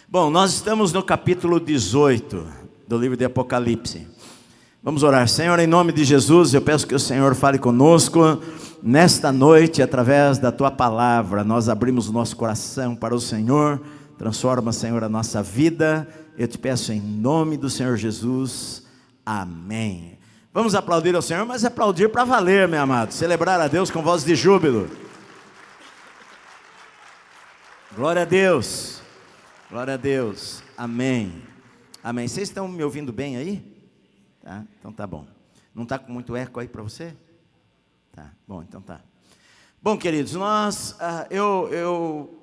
Bom, nós estamos no capítulo 18 do livro de Apocalipse. Vamos orar. Senhor, em nome de Jesus, eu peço que o Senhor fale conosco nesta noite, através da Tua palavra. Nós abrimos o nosso coração para o Senhor. Transforma, Senhor, a nossa vida. Eu te peço em nome do Senhor Jesus. Amém. Vamos aplaudir ao Senhor, mas aplaudir para valer, meu amado. Celebrar a Deus com voz de júbilo. Glória a Deus. Glória a Deus. Amém. Amém. Vocês estão me ouvindo bem aí? Tá? Então tá bom. Não está com muito eco aí para você? Tá. Bom, então tá. Bom, queridos, eu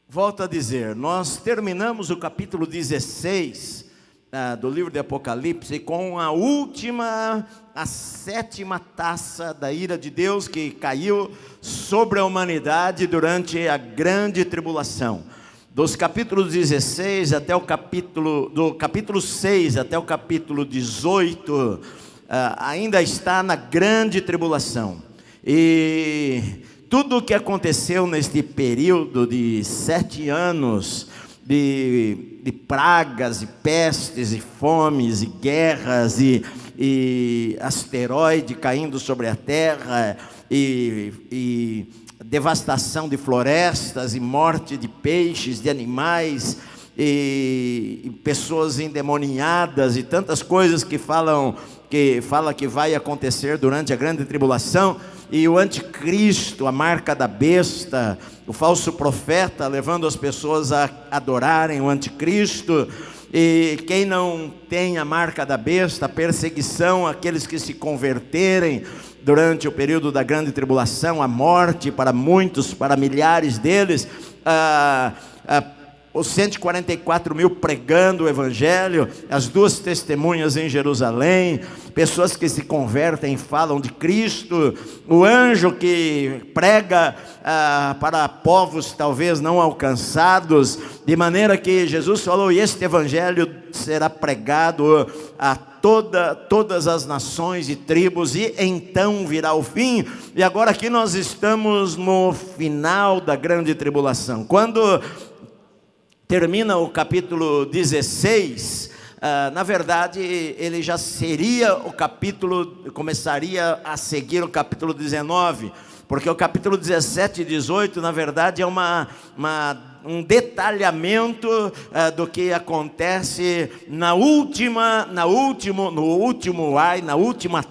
volto a dizer, nós terminamos o capítulo 16 do livro de Apocalipse com a sétima taça da ira de Deus que caiu sobre a humanidade durante a grande tribulação. Dos capítulos 16 até o capítulo 6 até o capítulo 18, ainda está na grande tribulação. E tudo o que aconteceu neste período de 7 anos, de pragas, e pestes, e fomes, e guerras, e asteroide caindo sobre a terra, e devastação de florestas, e morte de peixes, de animais, e pessoas endemoniadas, e tantas coisas que fala que vai acontecer durante a grande tribulação. E o anticristo, a marca da besta, o falso profeta levando as pessoas a adorarem o anticristo. E quem não tem a marca da besta, a perseguição àqueles que se converterem durante o período da grande tribulação, a morte para muitos, para milhares deles, os 144 mil pregando o evangelho, as 2 testemunhas em Jerusalém, pessoas que se convertem e falam de Cristo, o anjo que prega para povos talvez não alcançados, de maneira que Jesus falou, e este evangelho será pregado a todas as nações e tribos, e então virá o fim. E agora aqui nós estamos no final da grande tribulação. Quando termina o capítulo 16, na verdade ele já seria o capítulo, começaria a seguir o capítulo 19, porque o capítulo 17 e 18 na verdade é um detalhamento do que acontece na última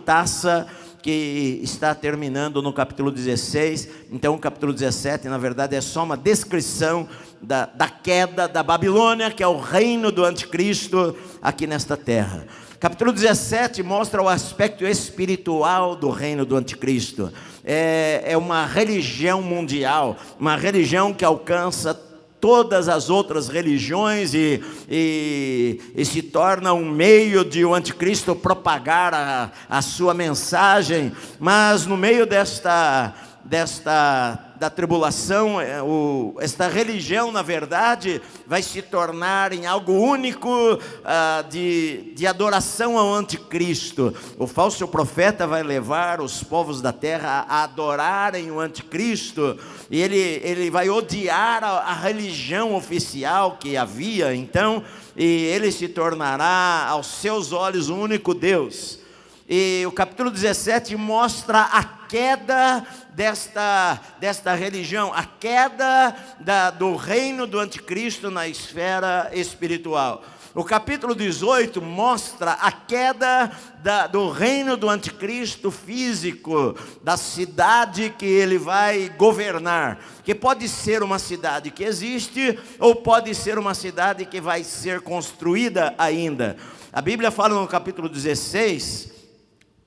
taça, que está terminando no capítulo 16. Então o capítulo 17 na verdade é só uma descrição da queda da Babilônia, que é o reino do anticristo aqui nesta terra. Capítulo 17 mostra o aspecto espiritual do reino do anticristo. É uma religião mundial, uma religião que alcança todas as outras religiões e se torna um meio de o anticristo propagar a sua mensagem. Mas no meio da tribulação, esta religião na verdade vai se tornar em algo único de adoração ao anticristo. O falso profeta vai levar os povos da terra a adorarem o anticristo, e ele vai odiar a religião oficial que havia então, e ele se tornará aos seus olhos o único Deus. E o capítulo 17 mostra a queda desta religião, a queda do reino do anticristo na esfera espiritual. O capítulo 18 mostra a queda do reino do anticristo físico, da cidade que ele vai governar, que pode ser uma cidade que existe, ou pode ser uma cidade que vai ser construída ainda. A Bíblia fala no capítulo 16,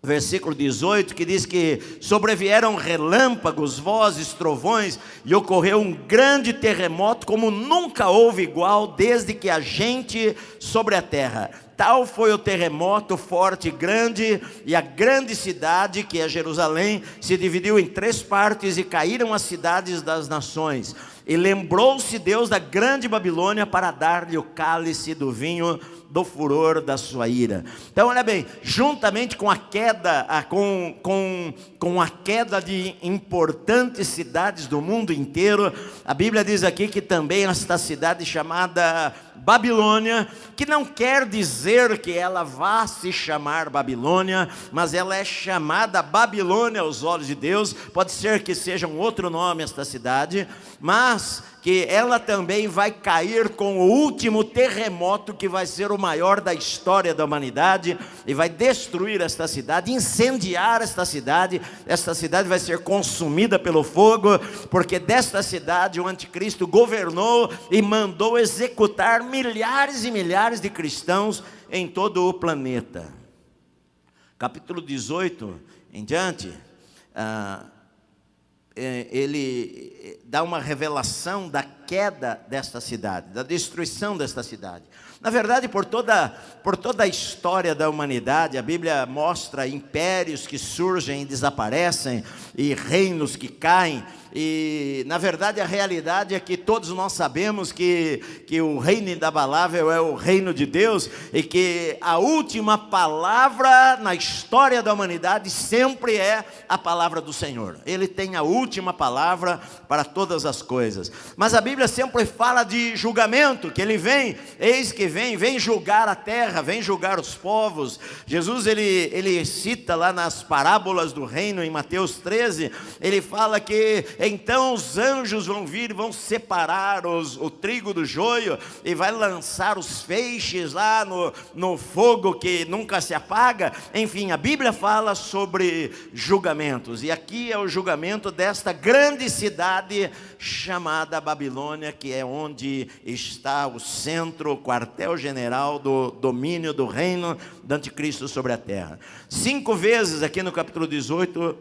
versículo 18, que diz que sobrevieram relâmpagos, vozes, trovões, e ocorreu um grande terremoto como nunca houve igual desde que há gente sobre a terra. Tal foi o terremoto forte e grande, e a grande cidade, que é Jerusalém, se dividiu em 3 partes, e caíram as cidades das nações. E lembrou-se Deus da grande Babilônia para dar-lhe o cálice do vinho do furor da sua ira. Então, olha bem, juntamente com a queda, com a queda de importantes cidades do mundo inteiro, a Bíblia diz aqui que também esta cidade chamada Babilônia, que não quer dizer que ela vá se chamar Babilônia, mas ela é chamada Babilônia aos olhos de Deus. Pode ser que seja um outro nome esta cidade, mas que ela também vai cair com o último terremoto, que vai ser o maior da história da humanidade, e vai destruir esta cidade, incendiar esta cidade. Esta cidade vai ser consumida pelo fogo, porque desta cidade o anticristo governou e mandou executar milhares e milhares de cristãos em todo o planeta. Capítulo 18 em diante, ele dá uma revelação da queda desta cidade, da destruição desta cidade. Na verdade, por toda a história da humanidade, a Bíblia mostra impérios que surgem e desaparecem, e reinos que caem. E, na verdade, a realidade é que todos nós sabemos que o reino inabalável é o reino de Deus, e que a última palavra na história da humanidade sempre é a palavra do Senhor. Ele tem a última palavra para todas as coisas. Mas a Bíblia sempre fala de julgamento, que ele vem, eis que vem julgar a terra, vem julgar os povos. Jesus, ele cita lá nas parábolas do reino, em Mateus 13, ele fala que então os anjos vão vir e vão separar o trigo do joio, e vai lançar os feixes lá no fogo que nunca se apaga. Enfim, a Bíblia fala sobre julgamentos, e aqui é o julgamento desta grande cidade chamada Babilônia, que é onde está o centro, o quartel-general do domínio do reino do anticristo sobre a terra. 5 vezes aqui no capítulo 18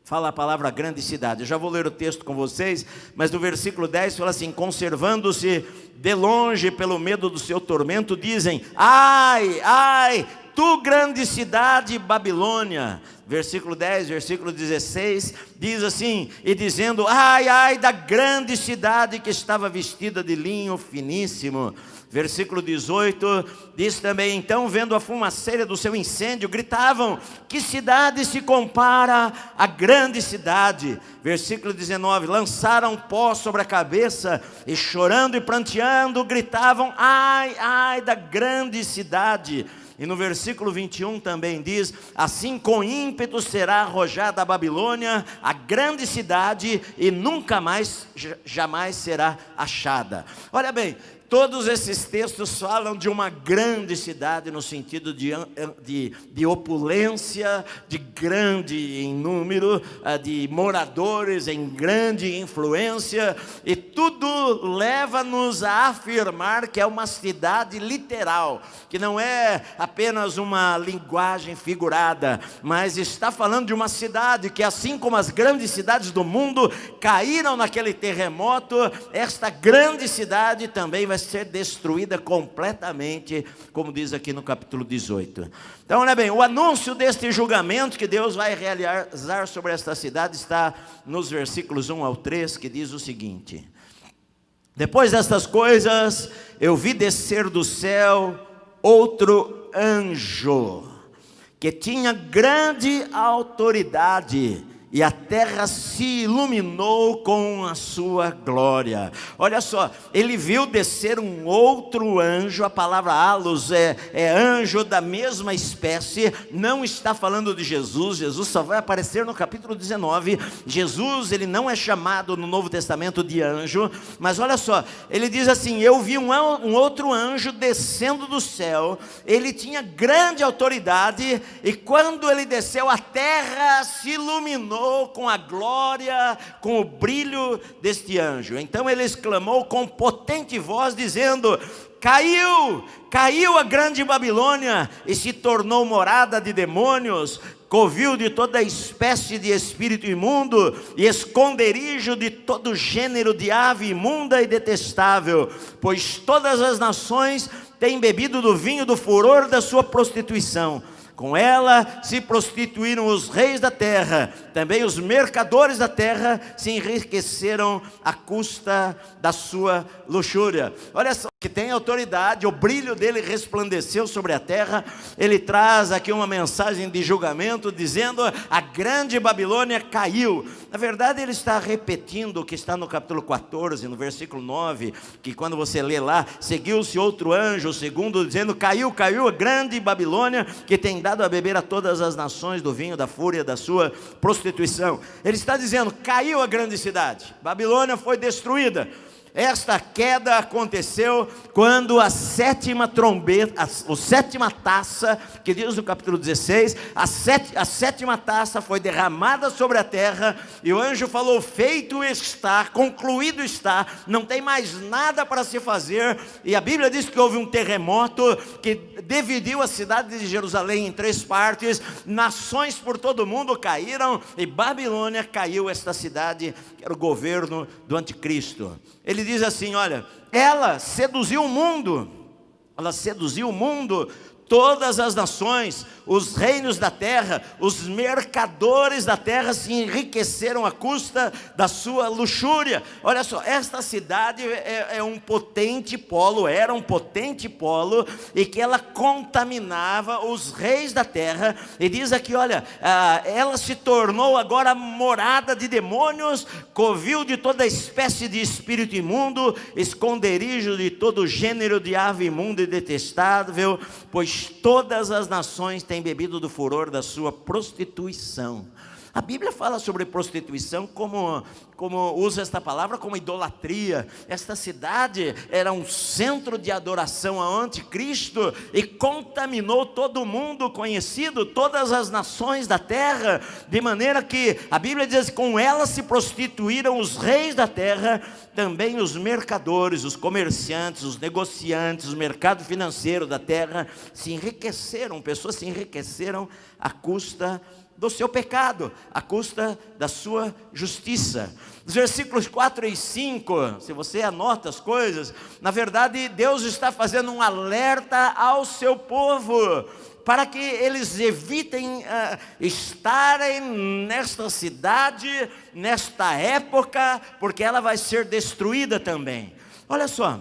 fala a palavra grande cidade. Eu já vou ler o texto com vocês, mas no versículo 10 fala assim: conservando-se de longe pelo medo do seu tormento, dizem: ai, ai, tu grande cidade Babilônia. Versículo 10, versículo 16, diz assim: e dizendo: ai, ai da grande cidade que estava vestida de linho finíssimo. Versículo 18, diz também: então, vendo a fumaceira do seu incêndio, gritavam: que cidade se compara à grande cidade? Versículo 19, lançaram pó sobre a cabeça, e chorando e pranteando, gritavam: ai, ai da grande cidade. E no versículo 21 também diz: assim com ímpeto será arrojada a Babilônia, a grande cidade, e nunca mais, jamais será achada. Olha bem, todos esses textos falam de uma grande cidade, no sentido de opulência, de grande em número, de moradores em grande influência, e tudo leva-nos a afirmar que é uma cidade literal, que não é apenas uma linguagem figurada, mas está falando de uma cidade que, assim como as grandes cidades do mundo caíram naquele terremoto, esta grande cidade também vai ser destruída completamente, como diz aqui no capítulo 18. Então, olha bem, o anúncio deste julgamento que Deus vai realizar sobre esta cidade está nos versículos 1 ao 3, que diz o seguinte: depois destas coisas, eu vi descer do céu outro anjo, que tinha grande autoridade, e a terra se iluminou com a sua glória. Olha só, ele viu descer um outro anjo. A palavra halos é anjo da mesma espécie. Não está falando de Jesus. Jesus só vai aparecer no capítulo 19. Jesus, ele não é chamado no Novo Testamento de anjo. Mas olha só, ele diz assim: eu vi um outro anjo descendo do céu. Ele tinha grande autoridade, e quando ele desceu, a terra se iluminou com a glória, com o brilho deste anjo. Então ele exclamou com potente voz, dizendo: caiu a grande Babilônia, e se tornou morada de demônios, covil de toda espécie de espírito imundo, e esconderijo de todo gênero de ave imunda e detestável, pois todas as nações têm bebido do vinho do furor da sua prostituição. Com ela se prostituíram os reis da terra, também os mercadores da terra se enriqueceram à custa da sua luxúria. Olha só. que tem autoridade, o brilho dele resplandeceu sobre a terra. Ele traz aqui uma mensagem de julgamento, dizendo: a grande Babilônia caiu. Na verdade, ele está repetindo o que está no capítulo 14, no versículo 9, que quando você lê lá, seguiu-se outro anjo, o segundo, dizendo: caiu a grande Babilônia, que tem dado a beber a todas as nações do vinho da fúria da sua prostituição. Ele está dizendo: caiu a grande cidade, Babilônia foi destruída. Esta queda aconteceu quando a sétima trombeta, a sétima taça, que diz no capítulo 16, a sétima taça foi derramada sobre a terra, e o anjo falou: feito está, concluído está, não tem mais nada para se fazer. E a Bíblia diz que houve um terremoto que dividiu a cidade de Jerusalém em 3 partes, nações por todo o mundo caíram, e Babilônia caiu, esta cidade que era o governo do anticristo. Ele diz assim: olha, ela seduziu o mundo, todas as nações, os reinos da terra, os mercadores da terra se enriqueceram à custa da sua luxúria. Olha só, esta cidade era um potente polo, e que ela contaminava os reis da terra. E diz aqui, olha, ela se tornou agora morada de demônios, covil de toda espécie de espírito imundo, esconderijo de todo gênero de ave imunda e detestável, pois todas as nações têm bebido do furor da sua prostituição. A Bíblia fala sobre prostituição como usa esta palavra como idolatria. Esta cidade era um centro de adoração ao anticristo e contaminou todo mundo conhecido, todas as nações da terra, de maneira que a Bíblia diz que com ela se prostituíram os reis da terra, também os mercadores, os comerciantes, os negociantes, o mercado financeiro da terra se enriqueceram, pessoas se enriqueceram à custa do seu pecado, à custa da sua justiça. Os versículos 4 e 5, se você anota as coisas, na verdade Deus está fazendo um alerta ao seu povo, para que eles evitem estarem nesta cidade, nesta época, porque ela vai ser destruída também. Olha só,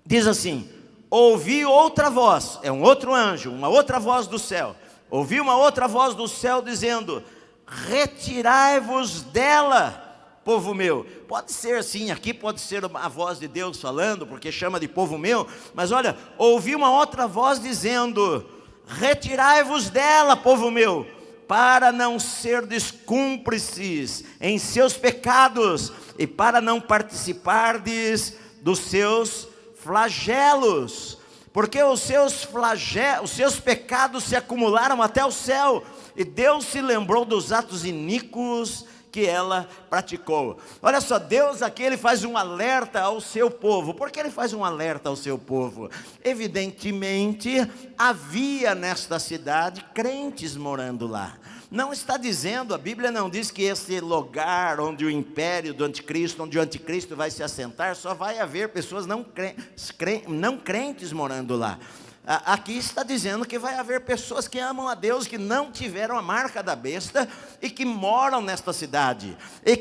diz assim: ouvi outra voz, é um outro anjo, uma outra voz do céu. Ouvi uma outra voz do céu dizendo: retirai-vos dela, povo meu. Pode ser assim, aqui pode ser a voz de Deus falando, porque chama de povo meu. Mas olha, ouvi uma outra voz dizendo: retirai-vos dela, povo meu, para não serdes cúmplices em seus pecados, e para não participardes dos seus flagelos. Porque os seus pecados se acumularam até o céu, e Deus se lembrou dos atos iníquos que ela praticou. Olha só, Deus aqui ele faz um alerta ao seu povo. Por que ele faz um alerta ao seu povo? Evidentemente, havia nesta cidade crentes morando lá. Não está dizendo, a Bíblia não diz que esse lugar onde o império do anticristo, onde o anticristo vai se assentar, só vai haver pessoas não crentes morando lá. Aqui está dizendo que vai haver pessoas que amam a Deus, que não tiveram a marca da besta e que moram nesta cidade, e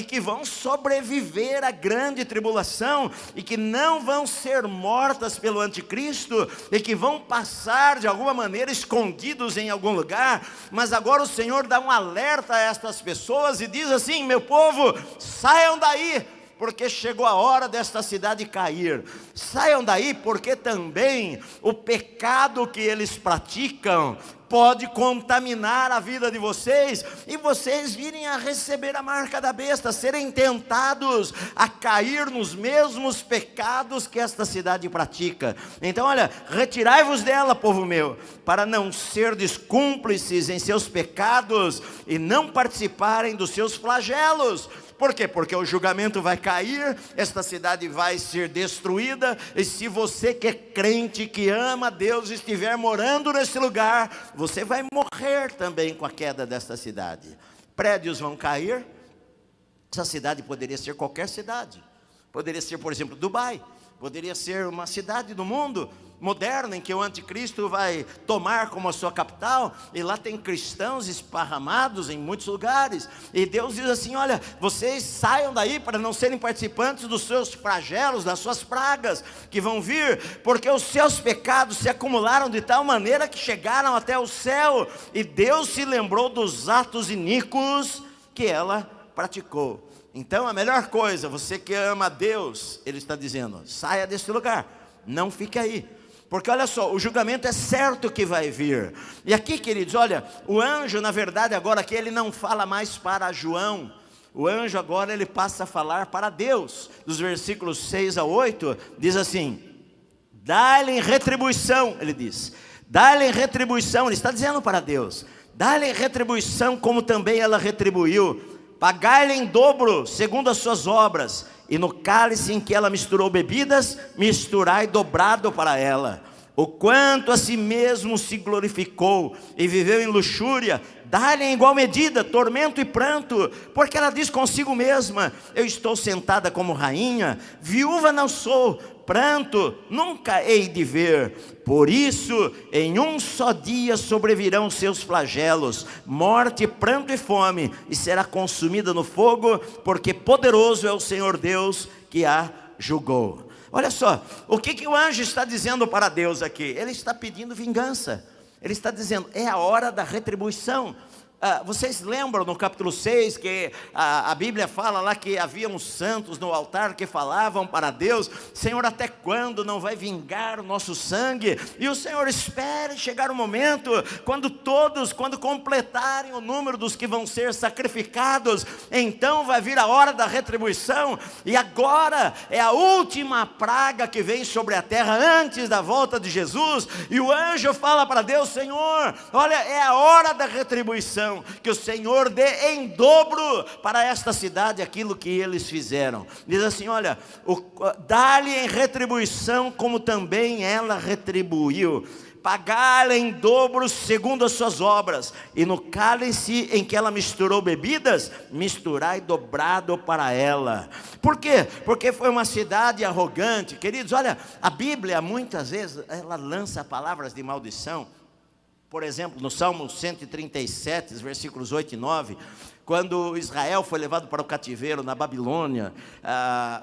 que vão sobreviver à grande tribulação, e que não vão ser mortas pelo anticristo, e que vão passar de alguma maneira escondidos em algum lugar. Mas agora o Senhor dá um alerta a estas pessoas e diz assim: meu povo, saiam daí, porque chegou a hora desta cidade cair. Saiam daí, porque também o pecado que eles praticam pode contaminar a vida de vocês, e vocês virem a receber a marca da besta, serem tentados a cair nos mesmos pecados que esta cidade pratica. Então olha, retirai-vos dela, povo meu, para não serdes cúmplices em seus pecados, e não participarem dos seus flagelos. Por quê? Porque o julgamento vai cair, esta cidade vai ser destruída, e se você que é crente, que ama Deus, estiver morando nesse lugar, você vai morrer também com a queda desta cidade. Prédios vão cair. Essa cidade poderia ser qualquer cidade, Poderia ser, por exemplo, Dubai. Poderia ser uma cidade do mundo moderna em que o anticristo vai tomar como a sua capital, e lá tem cristãos esparramados em muitos lugares, e Deus diz assim: olha, vocês saiam daí para não serem participantes dos seus flagelos, das suas pragas que vão vir, porque os seus pecados se acumularam de tal maneira que chegaram até o céu, e Deus se lembrou dos atos iníquos que ela praticou. Então a melhor coisa, você que ama a Deus, Ele está dizendo: saia desse lugar, não fique aí. Porque olha só, o julgamento é certo que vai vir. E aqui, queridos, olha, o anjo, na verdade, agora aqui ele não fala mais para João. O anjo agora ele passa a falar para Deus. Dos versículos 6 a 8, diz assim: dá-lhe retribuição, ele diz. Dá-lhe retribuição, ele está dizendo para Deus. Dá-lhe retribuição como também ela retribuiu. Pagai-lhe em dobro, segundo as suas obras. E no cálice em que ela misturou bebidas, misturai dobrado para ela. O quanto a si mesmo se glorificou e viveu em luxúria, dá-lhe em igual medida tormento e pranto, porque ela diz consigo mesma: eu estou sentada como rainha, viúva não sou, pranto nunca hei de ver. Por isso, em um só dia sobrevirão seus flagelos, morte, pranto e fome, e será consumida no fogo, porque poderoso é o Senhor Deus que a julgou. Olha só, o que o anjo está dizendo para Deus aqui? Ele está pedindo vingança. Ele está dizendo: é a hora da retribuição. Vocês lembram no capítulo 6 que a Bíblia fala lá que havia uns santos no altar que falavam para Deus: Senhor, até quando não vai vingar o nosso sangue? E o Senhor: espere chegar o momento, quando completarem o número dos que vão ser sacrificados, então vai vir a hora da retribuição. E agora é a última praga que vem sobre a terra antes da volta de Jesus. E o anjo fala para Deus: Senhor, olha, é a hora da retribuição, que o Senhor dê em dobro para esta cidade aquilo que eles fizeram. Diz assim: olha, dá-lhe em retribuição como também ela retribuiu. Pagar-lhe em dobro segundo as suas obras. E no cálice em que ela misturou bebidas, misturai dobrado para ela. Por quê? Porque foi uma cidade arrogante. Queridos, olha, a Bíblia muitas vezes ela lança palavras de maldição. Por exemplo, no Salmo 137, versículos 8 e 9, quando Israel foi levado para o cativeiro na Babilônia,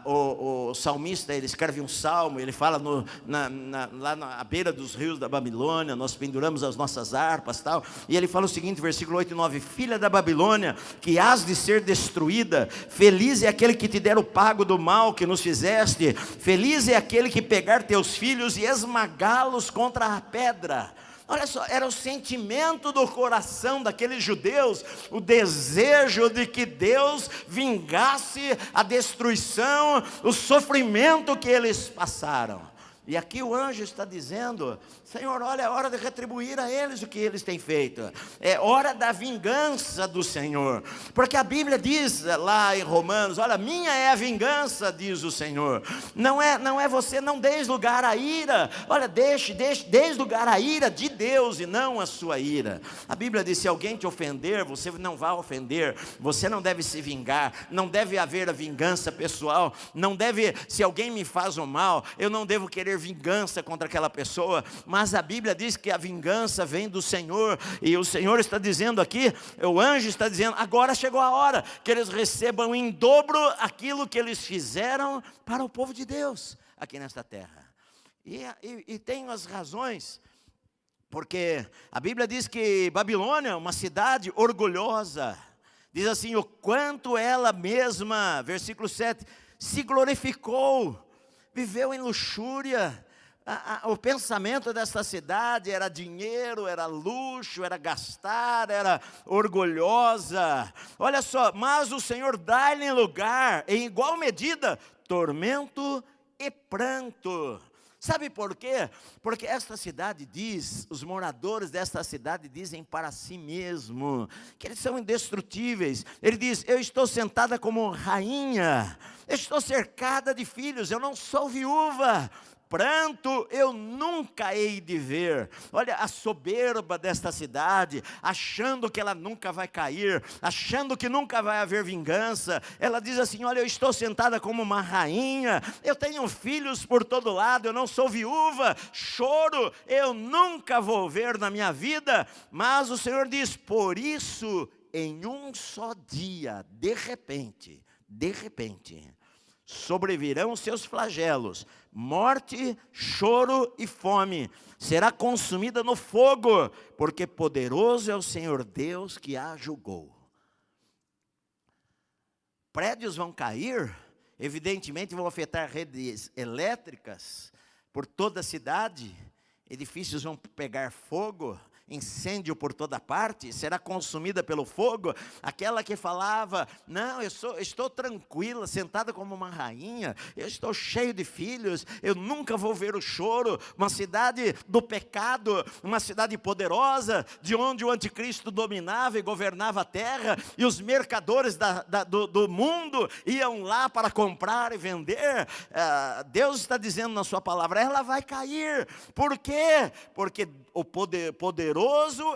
o salmista, ele escreve um salmo, ele fala lá na beira dos rios da Babilônia, nós penduramos as nossas harpas e tal, e ele fala o seguinte, versículo 8 e 9: filha da Babilônia, que hás de ser destruída, feliz é aquele que te der o pago do mal que nos fizeste, feliz é aquele que pegar teus filhos e esmagá-los contra a pedra. Olha só, era o sentimento do coração daqueles judeus, o desejo de que Deus vingasse a destruição, o sofrimento que eles passaram. E aqui o anjo está dizendo: Senhor, olha, é hora de retribuir a eles o que eles têm feito. É hora da vingança do Senhor. Porque a Bíblia diz lá em Romanos: olha, minha é a vingança, diz o Senhor. Não é você, não deis lugar à ira. Olha, deis lugar à ira de Deus e não a sua ira. A Bíblia diz: se alguém te ofender, você não vai ofender. Você não deve se vingar. Não deve haver a vingança pessoal. Não deve, se alguém me faz o mal, eu não devo querer vingança contra aquela pessoa, mas a Bíblia diz que a vingança vem do Senhor, e o Senhor está dizendo aqui, o anjo está dizendo: agora chegou a hora que eles recebam em dobro aquilo que eles fizeram para o povo de Deus aqui nesta terra. E tem as razões, porque a Bíblia diz que Babilônia é uma cidade orgulhosa. Diz assim: o quanto ela mesma, versículo 7, se glorificou, viveu em luxúria. O pensamento dessa cidade era dinheiro, era luxo, era gastar, era orgulhosa. Olha só, mas o Senhor dá-lhe lugar, em igual medida, tormento e pranto. Sabe por quê? Porque esta cidade diz, os moradores desta cidade dizem para si mesmo que eles são indestrutíveis. Ele diz: eu estou sentada como rainha, eu estou cercada de filhos, eu não sou viúva. pranto eu nunca hei de ver. Olha a soberba desta cidade, achando que ela nunca vai cair, achando que nunca vai haver vingança. Ela diz assim: olha, eu estou sentada como uma rainha, eu tenho filhos por todo lado, eu não sou viúva, choro eu nunca vou ver na minha vida. Mas o Senhor diz: por isso, em um só dia, de repente, sobrevirão os seus flagelos, morte, choro e fome. Será consumida no fogo, porque poderoso é o Senhor Deus que a julgou. Prédios vão cair, evidentemente vão afetar redes elétricas por toda a cidade, edifícios vão pegar fogo, incêndio por toda parte, será consumida pelo fogo. Aquela que falava: não, estou tranquila, sentada como uma rainha, eu estou cheio de filhos, eu nunca vou ver o choro. Uma cidade do pecado, uma cidade poderosa, de onde o anticristo dominava e governava a terra, e os mercadores do mundo iam lá para comprar e vender. Deus está dizendo na sua palavra: ela vai cair. Por quê? Porque o poderoso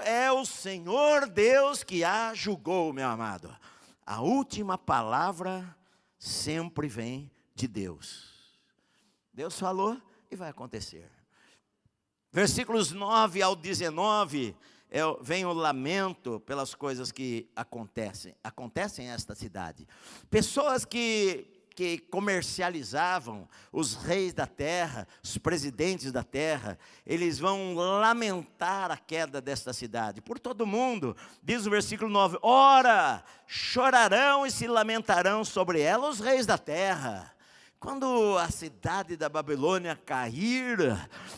é o Senhor Deus que a julgou, meu amado. A última palavra sempre vem de Deus. Deus falou e vai acontecer. Versículos 9 ao 19, vem o lamento pelas coisas que acontecem em esta cidade. Pessoas que comercializavam, os reis da terra, os presidentes da terra, eles vão lamentar a queda desta cidade, por todo mundo. Diz o versículo 9: ora, chorarão e se lamentarão sobre ela os reis da terra. Quando a cidade da Babilônia cair,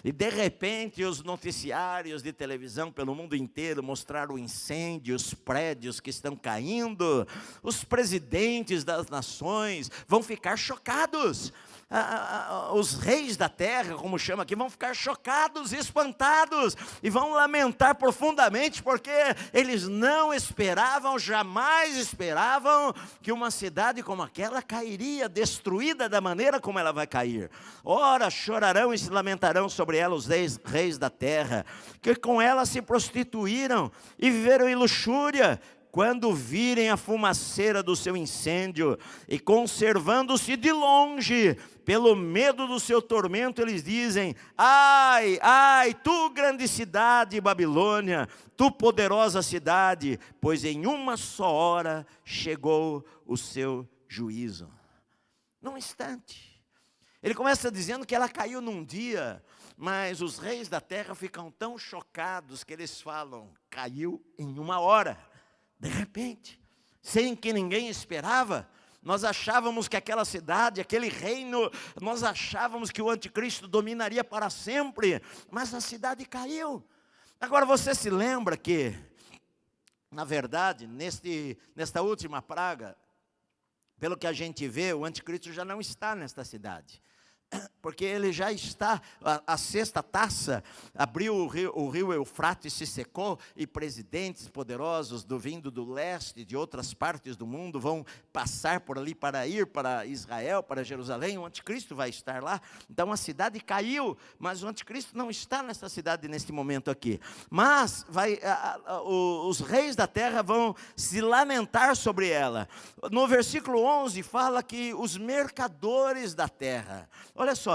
e de repente os noticiários de televisão pelo mundo inteiro mostraram o incêndio, os prédios que estão caindo, os presidentes das nações vão ficar chocados. Os reis da terra, como chama aqui, vão ficar chocados e espantados, e vão lamentar profundamente, porque eles não esperavam, jamais esperavam, que uma cidade como aquela cairia, destruída da maneira como ela vai cair. Ora, chorarão e se lamentarão sobre ela os reis da terra, que com ela se prostituíram e viveram em luxúria, quando virem a fumaceira do seu incêndio, e conservando-se de longe, pelo medo do seu tormento, eles dizem: ai, ai, tu grande cidade Babilônia, tu poderosa cidade, pois em uma só hora chegou o seu juízo. Num instante. Ele começa dizendo que ela caiu num dia, mas os reis da terra ficam tão chocados que eles falam: caiu em uma hora. De repente, sem que ninguém esperava. Nós achávamos que aquela cidade, aquele reino, nós achávamos que o anticristo dominaria para sempre, mas a cidade caiu. Agora você se lembra que, na verdade, nesta última praga, pelo que a gente vê, o anticristo já não está nesta cidade. Porque ele já está, a sexta taça, abriu o rio Eufrates, se secou, e presidentes poderosos vindo do leste, de outras partes do mundo, vão passar por ali para ir para Israel, para Jerusalém. O anticristo vai estar lá. Então a cidade caiu, mas o anticristo não está nessa cidade neste momento aqui. Mas os reis da terra vão se lamentar sobre ela. No versículo 11 fala que os mercadores da terra, olha só: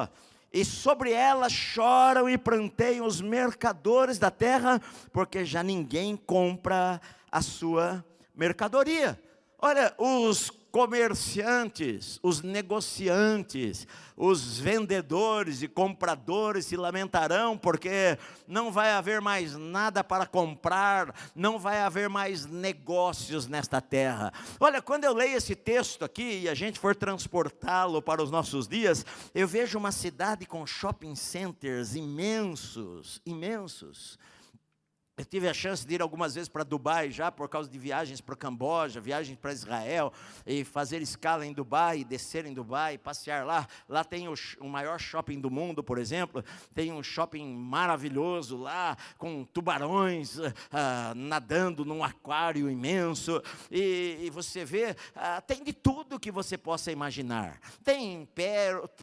e sobre ela choram e pranteiam os mercadores da terra, porque já ninguém compra a sua mercadoria. Olha, os comerciantes, os negociantes, os vendedores e compradores se lamentarão, porque não vai haver mais nada para comprar, não vai haver mais negócios nesta terra. Olha, quando eu leio esse texto aqui e a gente for transportá-lo para os nossos dias, eu vejo uma cidade com shopping centers imensos, imensos. Eu tive a chance de ir algumas vezes para Dubai já, por causa de viagens para Camboja, viagens para Israel, e fazer escala em Dubai, descer em Dubai, passear lá. Lá tem o maior shopping do mundo, por exemplo. Tem um shopping maravilhoso lá, com tubarões nadando num aquário imenso. E você vê, tem de tudo que você possa imaginar. Tem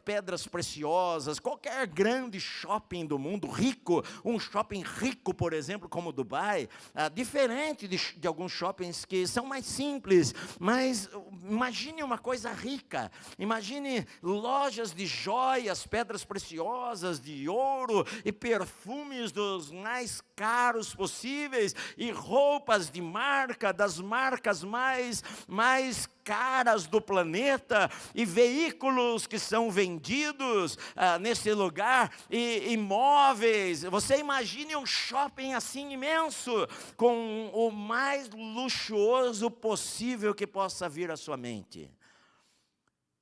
pedras preciosas, qualquer grande shopping do mundo, rico, um shopping rico, por exemplo, como Dubai, diferente de alguns shoppings que são mais simples, mas imagine uma coisa rica, imagine lojas de joias, pedras preciosas, de ouro e perfumes dos mais caros possíveis e roupas de marca, das marcas mais caras do planeta, e veículos que são vendidos nesse lugar, e imóveis. Você imagine um shopping assim imenso, com o mais luxuoso possível que possa vir à sua mente.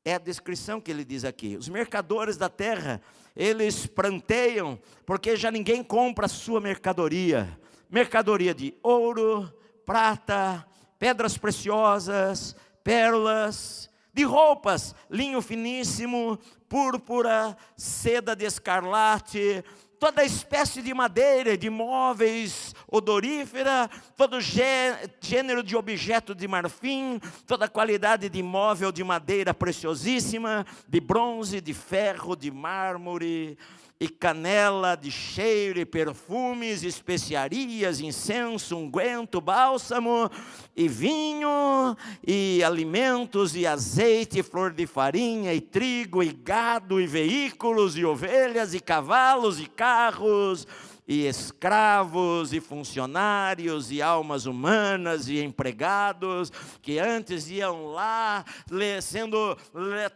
É a descrição que ele diz aqui. Os mercadores da terra, eles pranteiam, porque já ninguém compra a sua mercadoria. Mercadoria de ouro, prata, pedras preciosas, pérolas, de roupas, linho finíssimo, púrpura, seda de escarlate, toda espécie de madeira, de móveis, odorífera, todo gênero de objeto de marfim, toda qualidade de móvel de madeira preciosíssima, de bronze, de ferro, de mármore, e canela, de cheiro, e perfumes, especiarias, incenso, unguento, bálsamo, e vinho, e alimentos, e azeite, e flor de farinha, e trigo, e gado, e veículos, e ovelhas, e cavalos, e carros, e escravos, e funcionários, e almas humanas, e empregados, que antes iam lá, sendo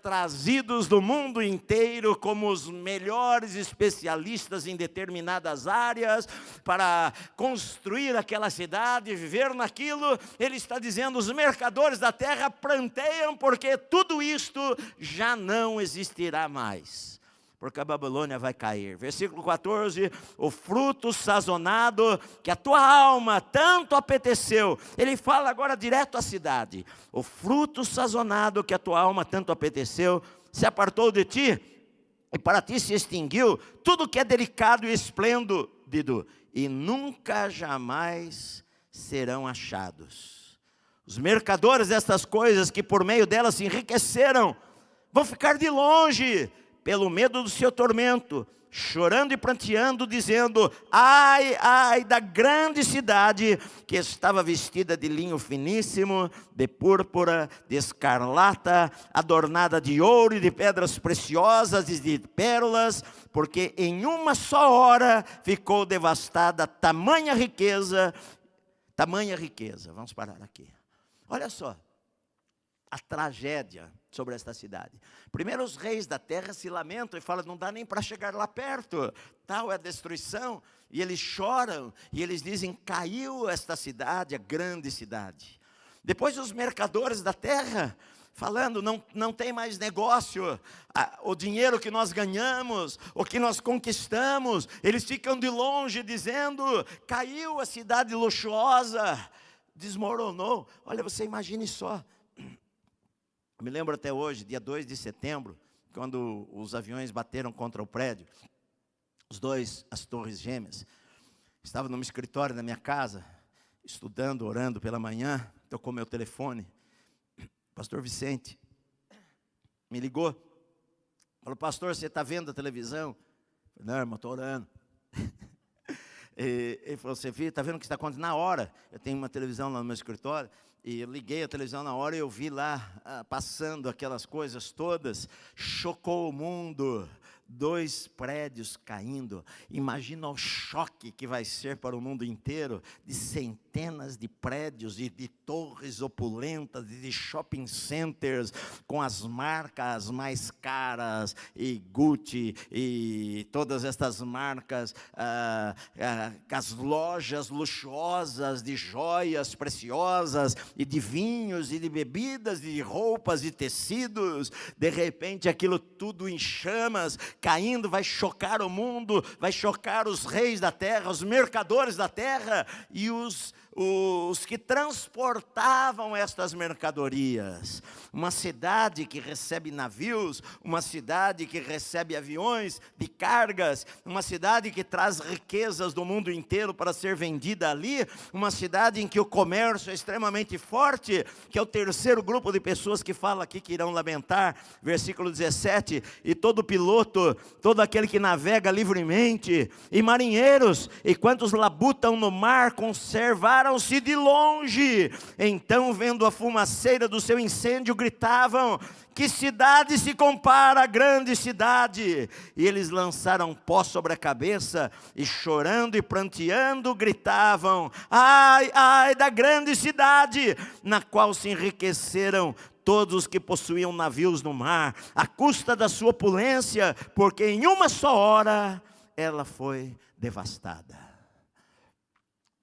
trazidos do mundo inteiro, como os melhores especialistas em determinadas áreas, para construir aquela cidade, viver naquilo. Ele está dizendo, os mercadores da terra pranteiam, porque tudo isto já não existirá mais, porque a Babilônia vai cair. Versículo 14, o fruto sazonado que a tua alma tanto apeteceu. Ele fala agora direto à cidade. O fruto sazonado que a tua alma tanto apeteceu, se apartou de ti, e para ti se extinguiu tudo que é delicado e esplêndido, e nunca jamais serão achados. Os mercadores destas coisas, que por meio delas se enriqueceram, vão ficar de longe, pelo medo do seu tormento, chorando e pranteando, dizendo, ai, ai da grande cidade, que estava vestida de linho finíssimo, de púrpura, de escarlata, adornada de ouro e de pedras preciosas e de pérolas, porque em uma só hora ficou devastada tamanha riqueza. Vamos parar aqui. Olha só a tragédia sobre esta cidade. Primeiro os reis da terra se lamentam e falam, não dá nem para chegar lá perto, tal é a destruição, e eles choram, e eles dizem, caiu esta cidade, a grande cidade. Depois os mercadores da terra, falando, não tem mais negócio, o dinheiro que nós ganhamos, o que nós conquistamos, eles ficam de longe dizendo, caiu a cidade luxuosa, desmoronou. Olha, você imagine só, me lembro até hoje, dia 2 de setembro, quando os aviões bateram contra o prédio, as torres gêmeas. Estava no meu escritório na minha casa, estudando, orando pela manhã, tocou meu telefone. Pastor Vicente me ligou, falou, pastor, você está vendo a televisão? Eu falei, não, irmão, estou orando. Ele falou, você está vendo o que está acontecendo? Na hora, eu tenho uma televisão lá no meu escritório, e eu liguei a televisão na hora e eu vi lá, passando aquelas coisas todas, chocou o mundo, 2 prédios caindo. Imagina o choque que vai ser para o mundo inteiro, de centenas centenas de prédios e de torres opulentas e de shopping centers com as marcas mais caras, e Gucci e todas estas marcas, as lojas luxuosas de joias preciosas e de vinhos e de bebidas e de roupas e tecidos. De repente aquilo tudo em chamas, caindo, vai chocar o mundo, vai chocar os reis da terra, os mercadores da terra e os que transportavam estas mercadorias. Uma cidade que recebe navios, uma cidade que recebe aviões de cargas, uma cidade que traz riquezas do mundo inteiro para ser vendida ali, uma cidade em que o comércio é extremamente forte, que é o terceiro grupo de pessoas que fala aqui que irão lamentar, versículo 17, e todo piloto, todo aquele que navega livremente, e marinheiros, e quantos labutam no mar, conservaram-se de longe. Então, vendo a fumaceira do seu incêndio, gritavam: que cidade se compara à grande cidade? E eles lançaram pó sobre a cabeça, e chorando e pranteando, gritavam: ai, ai da grande cidade, na qual se enriqueceram todos os que possuíam navios no mar, à custa da sua opulência, porque em uma só hora ela foi devastada.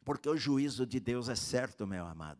Porque o juízo de Deus é certo, meu amado.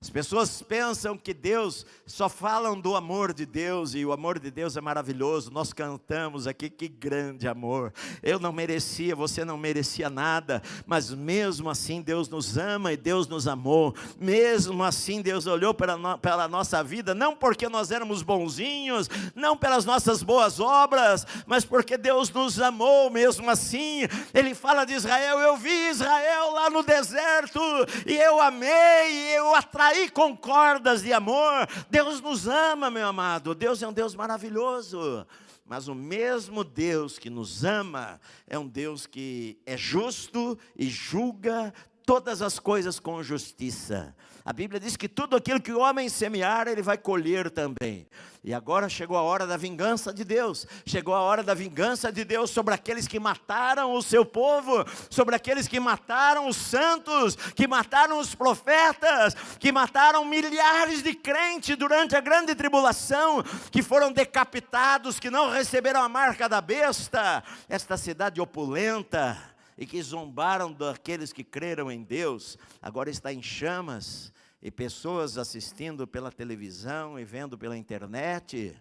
As pessoas pensam que Deus, só falam do amor de Deus, e o amor de Deus é maravilhoso. Nós cantamos aqui, que grande amor. Eu não merecia, você não merecia nada, mas mesmo assim Deus nos ama e Deus nos amou. Mesmo assim Deus olhou pela nossa vida, não porque nós éramos bonzinhos, não pelas nossas boas obras, mas porque Deus nos amou mesmo assim. Ele fala de Israel: eu vi Israel lá no deserto, e eu amei, e eu atraí com cordas de amor. Deus nos ama, meu amado. Deus é um Deus maravilhoso. Mas o mesmo Deus que nos ama é um Deus que é justo e julga todas as coisas com justiça. A Bíblia diz que tudo aquilo que o homem semear, ele vai colher também. E agora chegou a hora da vingança de Deus. Chegou a hora da vingança de Deus sobre aqueles que mataram o seu povo, sobre aqueles que mataram os santos, que mataram os profetas, que mataram milhares de crentes durante a grande tribulação, que foram decapitados, que não receberam a marca da besta. Esta cidade opulenta, e que zombaram daqueles que creram em Deus, agora está em chamas, e pessoas assistindo pela televisão e vendo pela internet,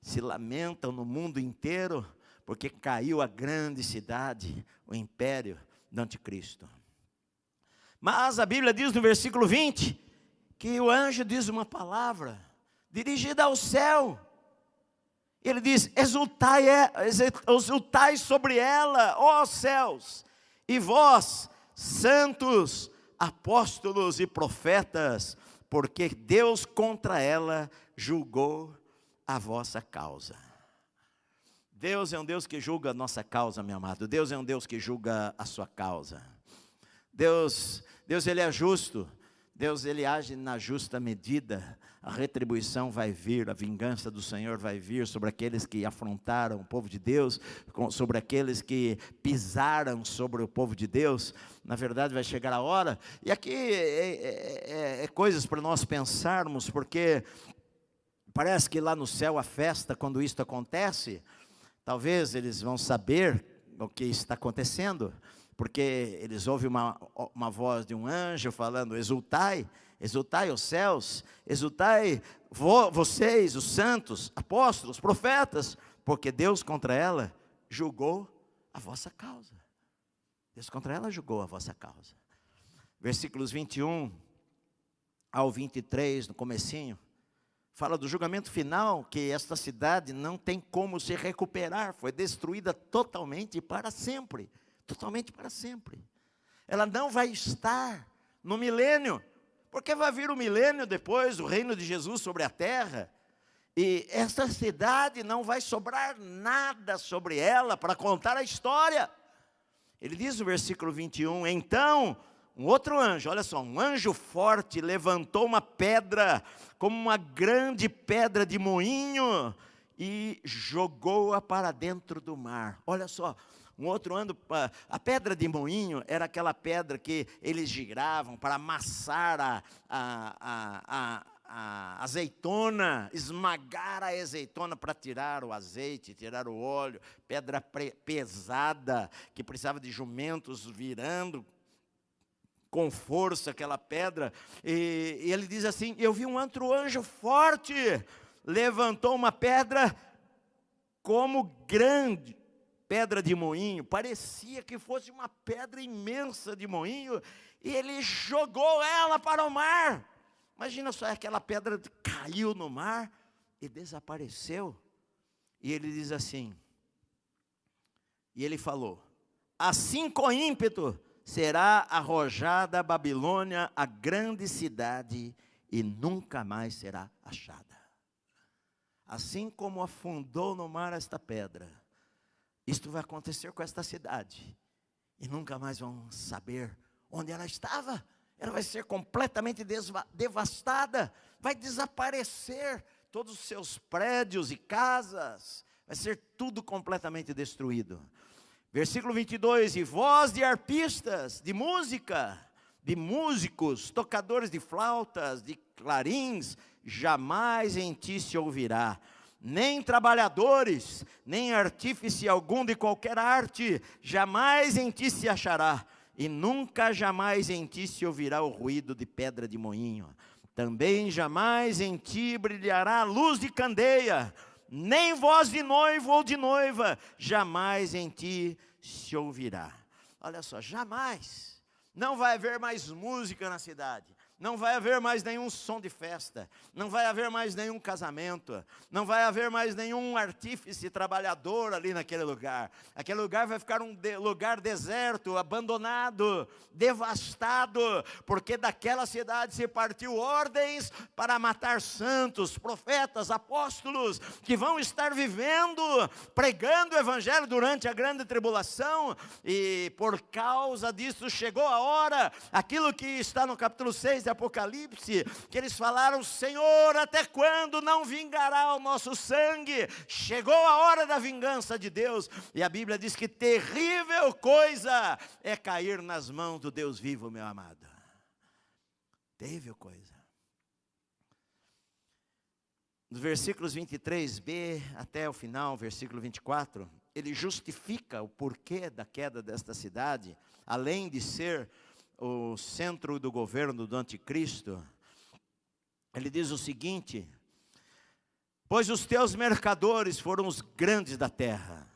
se lamentam no mundo inteiro, porque caiu a grande cidade, o império do anticristo. Mas a Bíblia diz no versículo 20, que o anjo diz uma palavra, dirigida ao céu. Ele diz: exultai sobre ela, ó céus, e vós, santos, apóstolos e profetas, porque Deus contra ela julgou a vossa causa. Deus é um Deus que julga a nossa causa, meu amado. Deus é um Deus que julga a sua causa. Deus ele é justo. Deus, ele age na justa medida. A retribuição vai vir, a vingança do Senhor vai vir sobre aqueles que afrontaram o povo de Deus, sobre aqueles que pisaram sobre o povo de Deus. Na verdade vai chegar a hora, e aqui é coisas para nós pensarmos, porque parece que lá no céu a festa, quando isso acontece, talvez eles vão saber o que está acontecendo, porque eles ouvem uma voz de um anjo falando: exultai, exultai os céus, exultai vocês, os santos, apóstolos, profetas, porque Deus contra ela julgou a vossa causa. Deus contra ela julgou a vossa causa. Versículos 21 ao 23, no comecinho, fala do julgamento final, que esta cidade não tem como se recuperar, foi destruída totalmente e para sempre. Totalmente para sempre. Ela não vai estar no milênio, porque vai vir o milênio depois, o reino de Jesus sobre a terra, e essa cidade não vai sobrar nada sobre ela para contar a história. Ele diz no versículo 21, então, um outro anjo, olha só, um anjo forte levantou uma pedra, como uma grande pedra de moinho, e jogou-a para dentro do mar. Olha só, um outro ano. A pedra de moinho era aquela pedra que eles giravam para amassar a azeitona, esmagar a azeitona para tirar o azeite, tirar o óleo. Pedra pesada, que precisava de jumentos virando com força aquela pedra. E ele diz assim: eu vi um outro anjo forte, levantou uma pedra como grande, pedra de moinho, parecia que fosse uma pedra imensa de moinho, e ele jogou ela para o mar. Imagina só, aquela pedra caiu no mar e desapareceu. E ele diz assim, e ele falou: assim com ímpeto será arrojada a Babilônia, a grande cidade, e nunca mais será achada. Assim como afundou no mar esta pedra, isto vai acontecer com esta cidade, e nunca mais vão saber onde ela estava. Ela vai ser completamente devastada, vai desaparecer todos os seus prédios e casas, vai ser tudo completamente destruído. Versículo 22, e voz de arpistas, de música, de músicos, tocadores de flautas, de clarins, jamais em ti se ouvirá, nem trabalhadores, nem artífice algum de qualquer arte, jamais em ti se achará, e nunca jamais em ti se ouvirá o ruído de pedra de moinho, também jamais em ti brilhará luz de candeia, nem voz de noivo ou de noiva, jamais em ti se ouvirá. Olha só, jamais, não vai haver mais música na cidade, não vai haver mais nenhum som de festa, não vai haver mais nenhum casamento, não vai haver mais nenhum artífice trabalhador ali naquele lugar. Aquele lugar vai ficar um lugar deserto, abandonado, devastado, porque daquela cidade se partiu ordens para matar santos, profetas, apóstolos, que vão estar vivendo, pregando o evangelho durante a grande tribulação, e por causa disso chegou a hora, aquilo que está no capítulo 6 de Apocalipse, que eles falaram: Senhor, até quando não vingará o nosso sangue? Chegou a hora da vingança de Deus, e a Bíblia diz que terrível coisa é cair nas mãos do Deus vivo, meu amado. Terrível coisa. Nos versículos 23b até o final, versículo 24, ele justifica o porquê da queda desta cidade, além de ser o centro do governo do anticristo. Ele diz o seguinte: pois os teus mercadores foram os grandes da terra,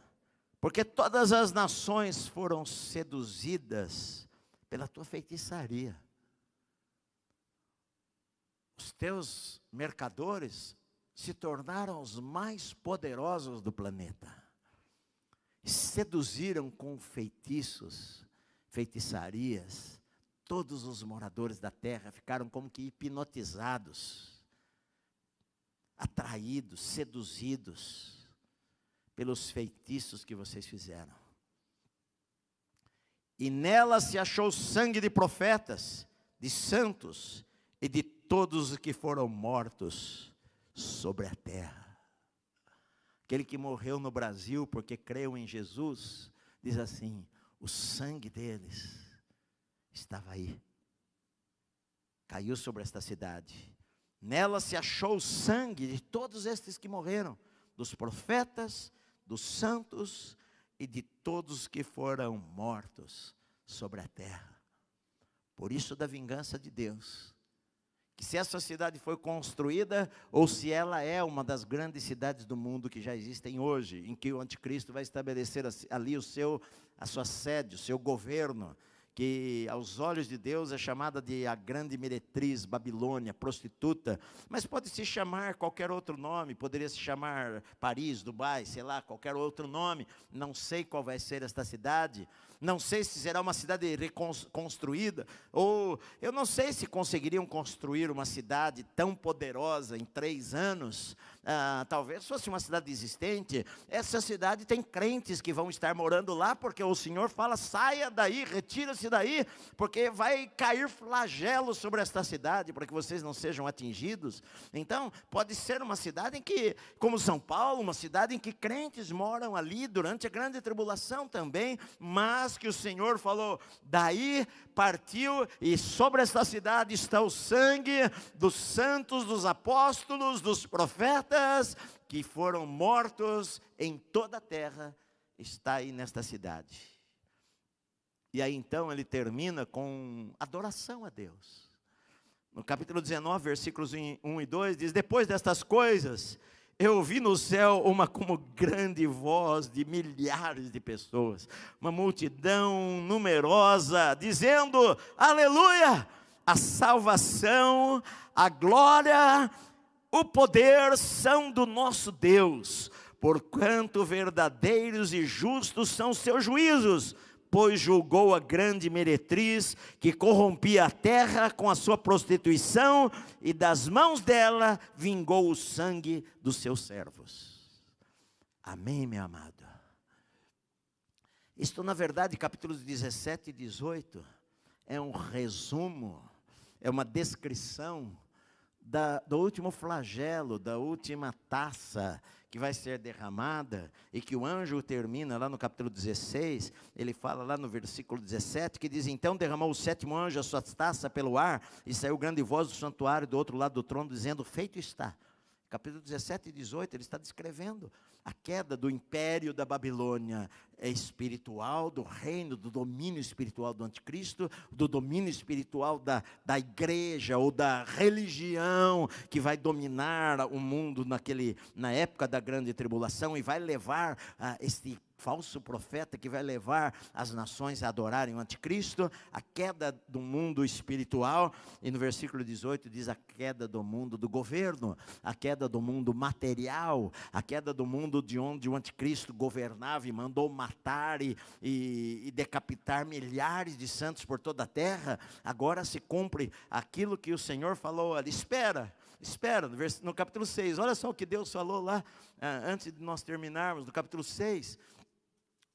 porque todas as nações foram seduzidas pela tua feitiçaria. Os teus mercadores se tornaram os mais poderosos do planeta, seduziram com feitiços, feitiçarias. Todos os moradores da terra ficaram como que hipnotizados, atraídos, seduzidos pelos feitiços que vocês fizeram. E nela se achou sangue de profetas, de santos e de todos os que foram mortos sobre a terra. Aquele que morreu no Brasil porque creu em Jesus, diz assim: o sangue deles estava aí, caiu sobre esta cidade. Nela se achou o sangue de todos estes que morreram, dos profetas, dos santos e de todos que foram mortos sobre a terra. Por isso da vingança de Deus, que se essa cidade foi construída, ou se ela é uma das grandes cidades do mundo que já existem hoje, em que o anticristo vai estabelecer ali a sua sede, o seu governo, que aos olhos de Deus é chamada de a grande meretriz, Babilônia, prostituta, mas pode se chamar qualquer outro nome, poderia se chamar Paris, Dubai, sei lá, qualquer outro nome. Não sei qual vai ser esta cidade, não sei se será uma cidade reconstruída, ou eu não sei se conseguiriam construir uma cidade tão poderosa em 3 anos, talvez fosse uma cidade existente. Essa cidade tem crentes que vão estar morando lá, porque o Senhor fala: saia daí, retira-se afastem-se daí, porque vai cair flagelo sobre esta cidade, para que vocês não sejam atingidos. Então, pode ser uma cidade em que, como São Paulo, uma cidade em que crentes moram ali durante a grande tribulação também, mas que o Senhor falou, daí partiu, e sobre esta cidade está o sangue dos santos, dos apóstolos, dos profetas, que foram mortos em toda a terra, está aí nesta cidade. E aí então ele termina com adoração a Deus. No capítulo 19, versículos 1 e 2, diz, depois destas coisas, eu ouvi no céu uma como grande voz de milhares de pessoas, uma multidão numerosa, dizendo, aleluia, a salvação, a glória, o poder são do nosso Deus, porquanto verdadeiros e justos são seus juízos, pois julgou a grande meretriz que corrompia a terra com a sua prostituição, e das mãos dela vingou o sangue dos seus servos. Amém, meu amado? Isto, na verdade, capítulos 17 e 18, é um resumo, é uma descrição do último flagelo, da última taça que vai ser derramada, e que o anjo termina lá no capítulo 16, ele fala lá no versículo 17, que diz, então derramou o sétimo anjo a sua taça pelo ar, e saiu grande voz do santuário do outro lado do trono, dizendo, feito está. Capítulo 17 e 18, ele está descrevendo a queda do império da Babilônia espiritual, do reino, do domínio espiritual do anticristo, do domínio espiritual da igreja ou da religião que vai dominar o mundo na época da grande tribulação, e vai levar este falso profeta que vai levar as nações a adorarem o anticristo, a queda do mundo espiritual, e no versículo 18 diz a queda do mundo do governo, a queda do mundo material, a queda do mundo de onde o anticristo governava e mandou matar e decapitar milhares de santos por toda a terra. Agora se cumpre aquilo que o Senhor falou ali, espera, no capítulo 6, olha só o que Deus falou lá, antes de nós terminarmos, no capítulo 6,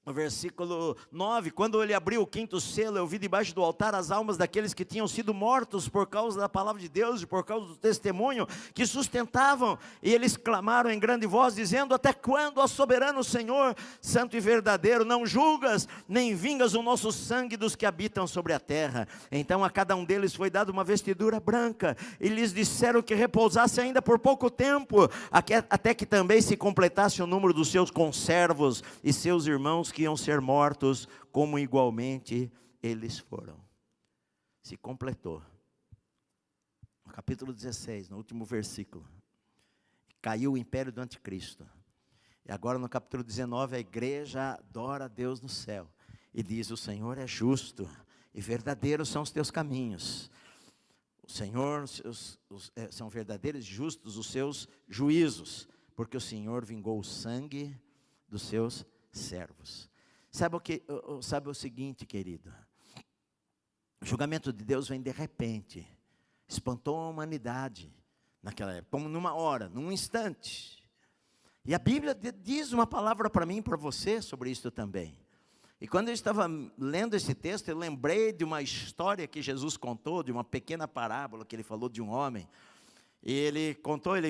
no versículo 9, quando ele abriu o quinto selo, eu vi debaixo do altar as almas daqueles que tinham sido mortos por causa da palavra de Deus e por causa do testemunho que sustentavam, e eles clamaram em grande voz, dizendo, até quando, ó soberano Senhor, santo e verdadeiro, não julgas, nem vingas o nosso sangue dos que habitam sobre a terra? Então a cada um deles foi dada uma vestidura branca, e lhes disseram que repousasse ainda por pouco tempo, até que também se completasse o número dos seus conservos e seus irmãos que iam ser mortos, como igualmente eles foram. Se completou. No capítulo 16, no último versículo, caiu o império do anticristo. E agora no capítulo 19, a igreja adora a Deus no céu, e diz, o Senhor é justo, e verdadeiros são os teus caminhos. O Senhor, são verdadeiros e justos os seus juízos, porque o Senhor vingou o sangue dos seus servos. Sabe o seguinte, querido, o julgamento de Deus vem de repente, espantou a humanidade naquela época, como numa hora, num instante, e a Bíblia diz uma palavra para mim e para você sobre isso também. E quando eu estava lendo esse texto, eu lembrei de uma história que Jesus contou, de uma pequena parábola que ele falou de um homem. E ele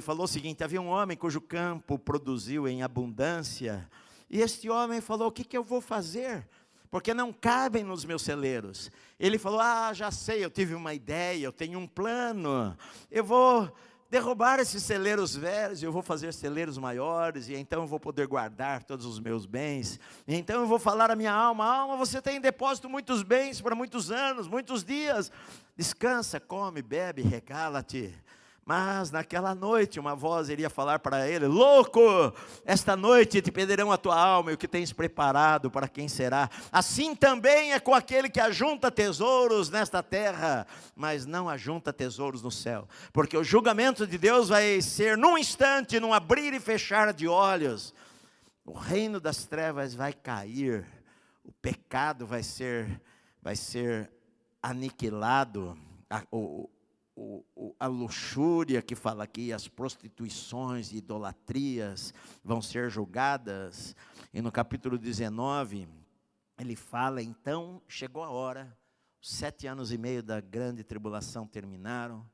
falou o seguinte, havia um homem cujo campo produziu em abundância, e este homem falou, o que eu vou fazer? Porque não cabem nos meus celeiros. Ele falou, já sei, eu tive uma ideia, eu tenho um plano, eu vou derrubar esses celeiros velhos, eu vou fazer celeiros maiores, e então eu vou poder guardar todos os meus bens. E então eu vou falar à minha alma, você tem em depósito muitos bens para muitos anos, muitos dias, descansa, come, bebe, regala-te. Mas naquela noite uma voz iria falar para ele, louco, esta noite te pedirão a tua alma, e o que tens preparado para quem será? Assim também é com aquele que ajunta tesouros nesta terra, mas não ajunta tesouros no céu, porque o julgamento de Deus vai ser num instante, num abrir e fechar de olhos. O reino das trevas vai cair, o pecado vai ser aniquilado, a luxúria que fala aqui, as prostituições e idolatrias vão ser julgadas. E no capítulo 19, ele fala, então chegou a hora 7 anos e meio da grande tribulação terminaram.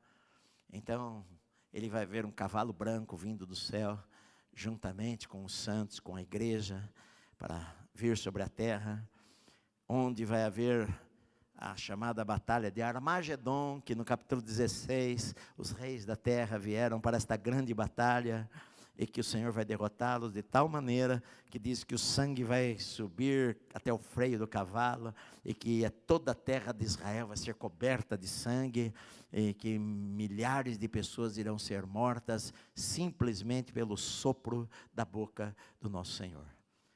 Então, ele vai ver um cavalo branco vindo do céu, juntamente com os santos, com a igreja, para vir sobre a terra, onde vai haver a chamada batalha de Armagedon, que no capítulo 16, os reis da terra vieram para esta grande batalha, e que o Senhor vai derrotá-los de tal maneira, que diz que o sangue vai subir até o freio do cavalo, e que toda a terra de Israel vai ser coberta de sangue, e que milhares de pessoas irão ser mortas, simplesmente pelo sopro da boca do nosso Senhor.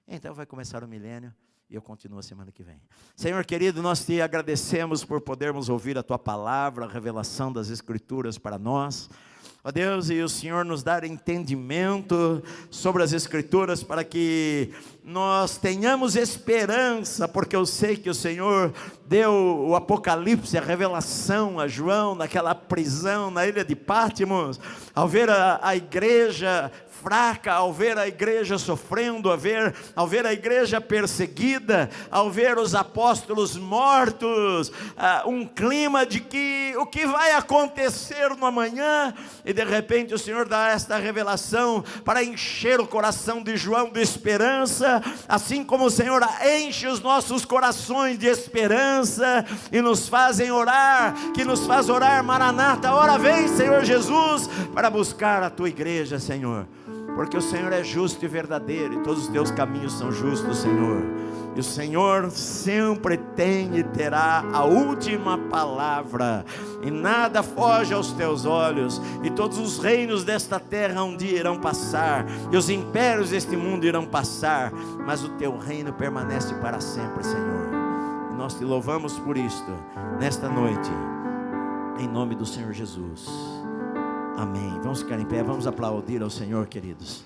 Então vai começar o milênio, e eu continuo a semana que vem. Senhor querido, nós te agradecemos por podermos ouvir a tua palavra, a revelação das Escrituras para nós. Ó Deus, e o Senhor nos dar entendimento sobre as Escrituras, para que nós tenhamos esperança, porque eu sei que o Senhor deu o Apocalipse, a revelação a João, naquela prisão na ilha de Pátimos, ao ver a igreja fraca, ao ver a igreja sofrendo, ao ver a igreja perseguida, ao ver os apóstolos mortos, um clima de que o que vai acontecer no amanhã, e de repente o Senhor dá esta revelação para encher o coração de João de esperança, assim como o Senhor enche os nossos corações de esperança, e nos fazem orar, que nos faz orar, Maranata, ora vem Senhor Jesus, para buscar a tua igreja, Senhor, porque o Senhor é justo e verdadeiro, e todos os teus caminhos são justos, Senhor, e o Senhor sempre tem e terá a última palavra, e nada foge aos teus olhos, e todos os reinos desta terra um dia irão passar, e os impérios deste mundo irão passar, mas o teu reino permanece para sempre, Senhor, e nós te louvamos por isto, nesta noite, em nome do Senhor Jesus. Amém. Vamos ficar em pé, vamos aplaudir ao Senhor, queridos.